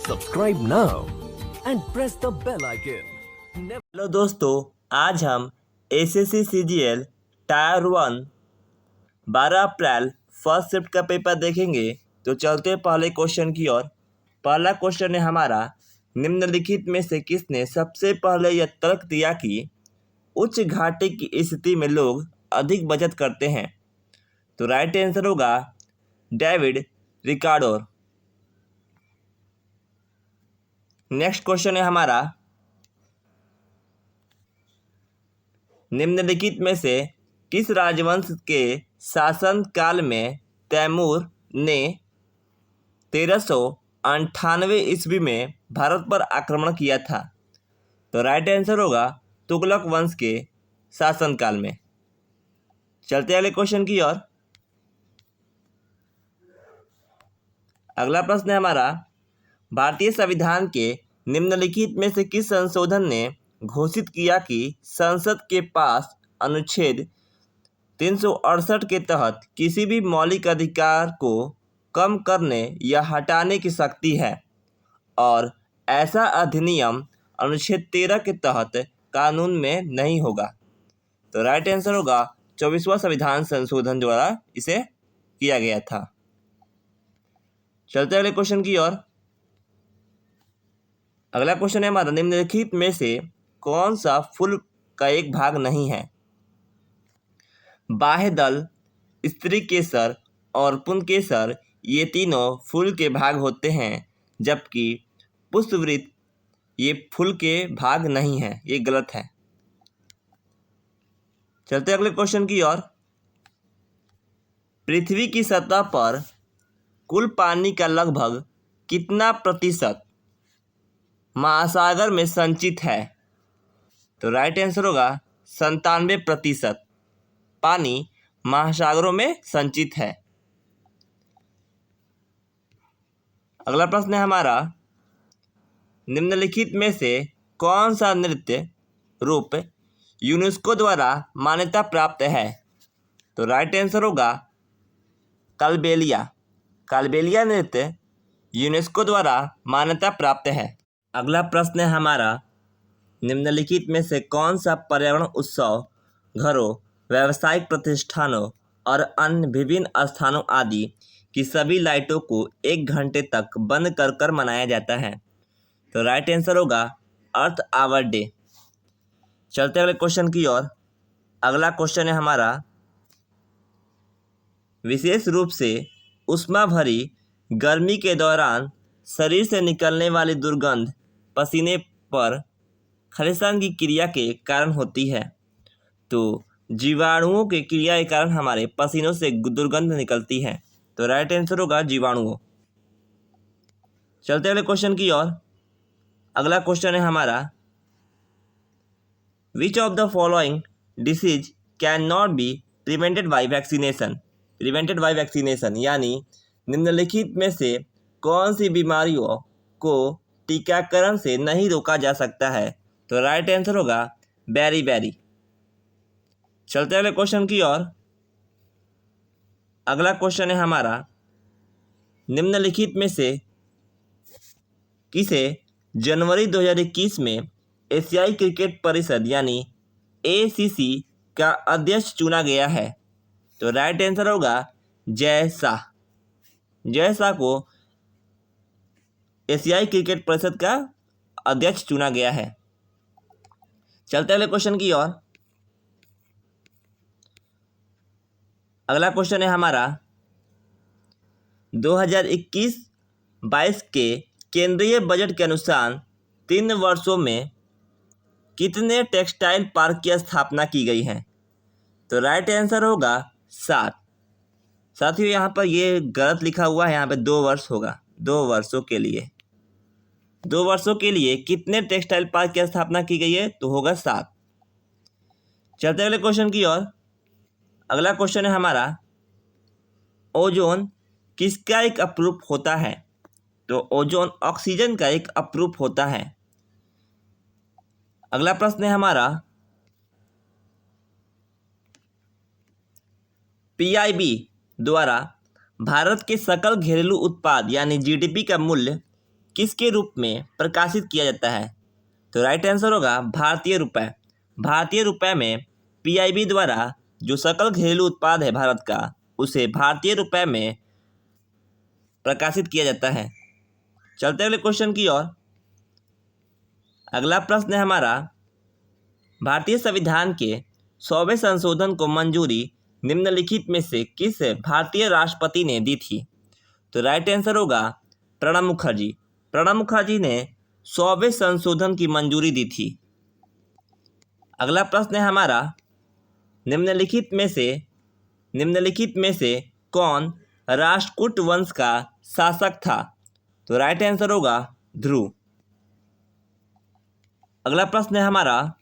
Subscribe now and press the bell icon. Hello दोस्तों, आज हम SSC CGL tyre 1 12 April first shift का paper देखेंगे। तो चलते हैं पहले क्वेश्चन की ओर। पहला क्वेश्चन है हमारा, निम्नलिखित में से किसने सबसे पहले यह तर्क दिया कि उच्च घाटे की स्थिति में लोग अधिक बचत करते हैं? तो राइट आंसर होगा डेविड रिकार्डो। नेक्स्ट क्वेश्चन है हमारा, निम्नलिखित में से किस राजवंश के शासन काल में तैमूर ने 1398 ईस्वी में भारत पर आक्रमण किया था? तो राइट आंसर होगा तुगलक वंश के शासनकाल में। चलते अगले क्वेश्चन की ओर। अगला प्रश्न है हमारा, भारतीय संविधान के निम्नलिखित में से किस संशोधन ने घोषित किया कि संसद के पास अनुच्छेद 368 के तहत किसी भी मौलिक अधिकार को कम करने या हटाने की शक्ति है, और ऐसा अधिनियम अनुच्छेद 13 के तहत कानून में नहीं होगा? तो राइट आंसर होगा 24वां संविधान संशोधन द्वारा इसे किया गया था। चलते अगले क्वेश्चन की ओर। अगला क्वेश्चन है हमारा, निम्नलिखित में से कौन सा फूल का एक भाग नहीं है? बाह्य दल, स्त्री केसर और पुंकेसर ये तीनों फूल के भाग होते हैं, जबकि पुष्पवृत्त ये फूल के भाग नहीं है, ये गलत है। चलते अगले क्वेश्चन की ओर। पृथ्वी की सतह पर कुल पानी का लगभग कितना प्रतिशत महासागर में संचित है? तो राइट आंसर होगा 97% पानी महासागरों में संचित है। अगला प्रश्न है हमारा, निम्नलिखित में से कौन सा नृत्य रूप यूनेस्को द्वारा मान्यता प्राप्त है? तो राइट आंसर होगा कालबेलिया। कालबेलिया नृत्य यूनेस्को द्वारा मान्यता प्राप्त है। अगला प्रश्न है हमारा, निम्नलिखित में से कौन सा पर्यावरण उत्सव घरों, व्यावसायिक प्रतिष्ठानों और अन्य विभिन्न स्थानों आदि की सभी लाइटों को 1 घंटे तक बंद कर कर मनाया जाता है? तो राइट आंसर होगा अर्थ आवर डे। चलते अगले क्वेश्चन की ओर। अगला क्वेश्चन है हमारा, विशेष रूप से ऊष्मा भरी गर्मी के दौरान शरीर से निकलने वाली दुर्गंध पसीने पर खलिस्तान की क्रिया के कारण होती है। तो जीवाणुओं के क्रिया के कारण हमारे पसीनों से दुर्गंध निकलती है। तो राइट आंसर होगा जीवाणुओं। चलते अगले क्वेश्चन की ओर। अगला क्वेश्चन है हमारा, which of the following disease can not be prevented by vaccination? Prevented by vaccination यानी निम्नलिखित में से कौन सी बीमारियों को टीकाकरण से नहीं रोका जा सकता है? तो राइट आंसर होगा बेरी। चलते अगले क्वेश्चन की ओर। अगला क्वेश्चन है हमारा, निम्नलिखित में से किसे जनवरी 2021 में एशियाई क्रिकेट परिषद यानी ACC का अध्यक्ष चुना गया है? तो राइट आंसर होगा जय शाह। जय शाह को एशियाई क्रिकेट परिषद का अध्यक्ष चुना गया है। चलते अगले क्वेश्चन की ओर। अगला क्वेश्चन है हमारा, 2021-22 के केंद्रीय बजट के अनुसार 3 वर्षों में कितने टेक्सटाइल पार्क की स्थापना की गई है? तो राइट आंसर होगा 7। साथियों यहाँ पर ये गलत लिखा हुआ है, यहाँ पे 2 वर्ष होगा। 2 वर्षों के लिए 2 वर्षों के लिए कितने टेक्सटाइल पार्क की स्थापना की गई है? तो होगा 7। चलते अगले क्वेश्चन की ओर। अगला क्वेश्चन है हमारा, ओजोन किसका एक अपरूप होता है? तो ओजोन ऑक्सीजन का एक अपरूप होता है। अगला प्रश्न है हमारा, PIB द्वारा भारत के सकल घरेलू उत्पाद यानी GDP का मूल्य किसके रूप में प्रकाशित किया जाता है? तो राइट आंसर होगा भारतीय रुपये। भारतीय रुपये में पीआईबी द्वारा जो सकल घरेलू उत्पाद है भारत का, उसे भारतीय रुपये में प्रकाशित किया जाता है। चलते अगले क्वेश्चन की ओर। अगला प्रश्न है हमारा, भारतीय संविधान के 100वें संशोधन को मंजूरी निम्नलिखित में से किस भारतीय राष्ट्रपति ने दी थी? तो राइट आंसर होगा प्रणब मुखर्जी। प्रणब मुखर्जी ने 100वें संशोधन की मंजूरी दी थी। अगला प्रश्न है हमारा, निम्नलिखित में से कौन राष्ट्रकूट वंश का शासक था? तो राइट आंसर होगा ध्रुव। अगला प्रश्न है हमारा,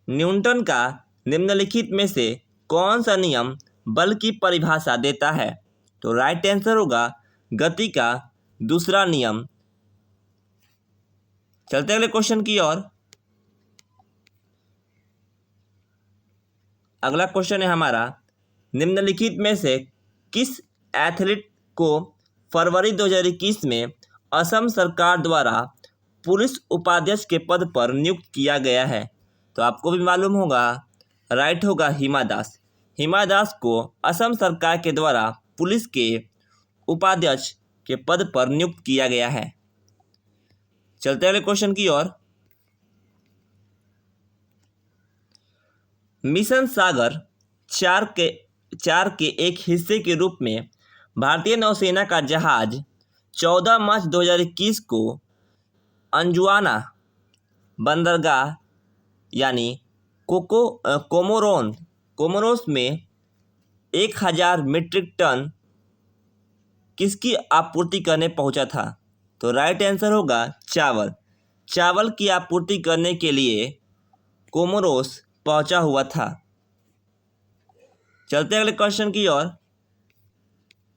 न्यूटन का निम्नलिखित में से कौन सा नियम बल की परिभाषा देता है? तो राइट आंसर होगा गति का दूसरा नियम। चलते अगले क्वेश्चन की ओर। अगला क्वेश्चन है हमारा, निम्नलिखित में से किस एथलीट को फरवरी 2021 में असम सरकार द्वारा पुलिस उपाध्यक्ष के पद पर नियुक्त किया गया है? तो आपको भी मालूम होगा, राइट होगा हिमा दास। हिमा दास को असम सरकार के द्वारा पुलिस के उपाध्यक्ष के पद पर नियुक्त किया गया है। चलते अगले क्वेश्चन की ओर। मिशन सागर 4 के एक हिस्से के रूप में भारतीय नौसेना का जहाज 14 मार्च 2021 को अंजुआना बंदरगाह यानी कोमोरोस में 1000 मीट्रिक टन किसकी आपूर्ति करने पहुंचा था? तो राइट आंसर होगा चावल। चावल की आपूर्ति करने के लिए कोमोरोस पहुंचा हुआ था। चलते अगले क्वेश्चन की ओर।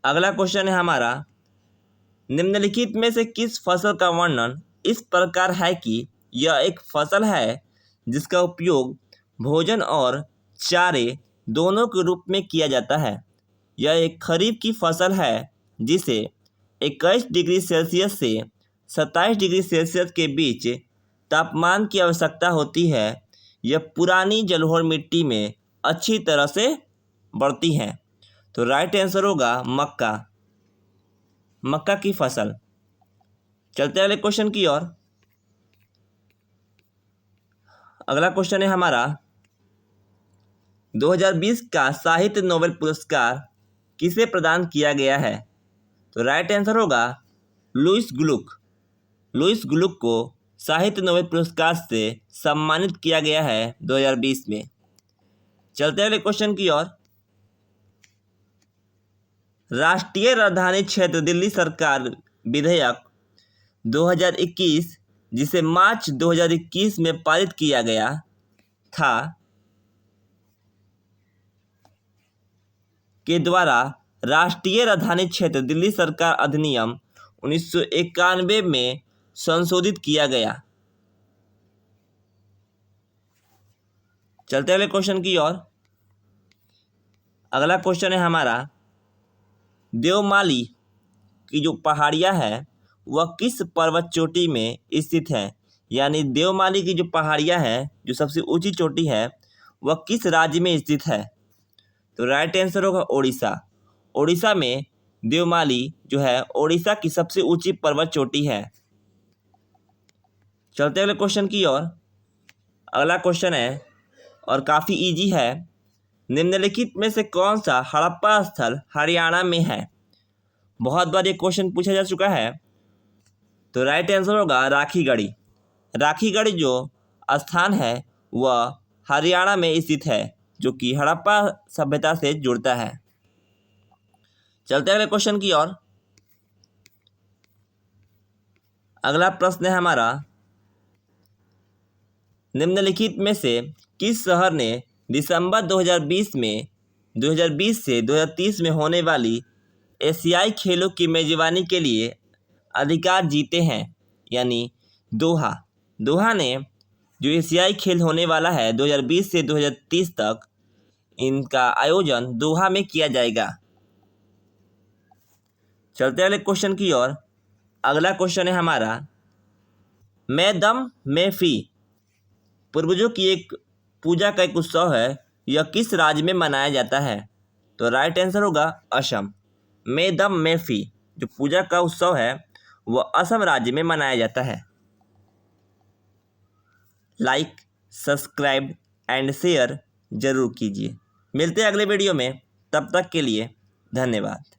अगला क्वेश्चन है हमारा, निम्नलिखित में से किस फसल का वर्णन इस प्रकार है कि यह एक फसल है जिसका उपयोग भोजन और चारे दोनों के रूप में किया जाता है? यह एक खरीफ की फसल है जिसे 21 डिग्री सेल्सियस से 27 डिग्री सेल्सियस के बीच तापमान की आवश्यकता होती है। यह पुरानी जलोढ़ मिट्टी में अच्छी तरह से बढ़ती हैं। तो राइट आंसर होगा मक्का की फसल। चलते अगले क्वेश्चन की ओर। अगला क्वेश्चन है हमारा, 2020 का साहित्य नोबेल पुरस्कार किसे प्रदान किया गया है? तो राइट आंसर होगा लुईस ग्लुक। लुईस ग्लुक को साहित्य नोबेल पुरस्कार से सम्मानित किया गया है 2020 में। चलते अगले क्वेश्चन की ओर। राष्ट्रीय राजधानी क्षेत्र दिल्ली सरकार विधेयक 2021 जिसे मार्च 2021 में पारित किया गया था के द्वारा राष्ट्रीय राजधानी क्षेत्र दिल्ली सरकार अधिनियम 1991 में संशोधित किया गया। चलते अगले क्वेश्चन की ओर। अगला क्वेश्चन है हमारा, देवमाली की जो पहाड़ियाँ है वह किस पर्वत चोटी में स्थित है? यानी देवमाली की जो पहाड़ियाँ हैं, जो सबसे ऊंची चोटी है, वह किस राज्य में स्थित है? तो राइट आंसर होगा ओडिशा। ओडिशा में देवमाली जो है ओडिशा की सबसे ऊंची पर्वत चोटी है। चलते अगले क्वेश्चन की ओर। अगला क्वेश्चन है और काफ़ी इजी है, निम्नलिखित में से कौन सा हड़प्पा स्थल हरियाणा में है? बहुत बार ये क्वेश्चन पूछा जा चुका है। तो राइट आंसर होगा राखीगढ़ी। राखीगढ़ी जो स्थान है वह हरियाणा में स्थित है, जो कि हड़प्पा सभ्यता से जुड़ता है। चलते अगले क्वेश्चन की ओर। अगला प्रश्न है हमारा, निम्नलिखित में से किस शहर ने दिसंबर 2020 से 2030 में होने वाली एशियाई खेलों की मेजबानी के लिए अधिकार जीते हैं? यानी दोहा ने जो एशियाई खेल होने वाला है 2020 से 2030 तक, इनका आयोजन दोहा में किया जाएगा। चलते अगले क्वेश्चन की ओर। अगला क्वेश्चन है हमारा, मैं दम में फी पूर्वजों की एक पूजा का एक उत्सव है, यह किस राज्य में मनाया जाता है? तो राइट आंसर होगा असम। मैं दम में फी जो पूजा का उत्सव है वह असम राज्य में मनाया जाता है। लाइक, सब्सक्राइब एंड शेयर जरूर कीजिए। मिलते हैं अगले वीडियो में, तब तक के लिए धन्यवाद।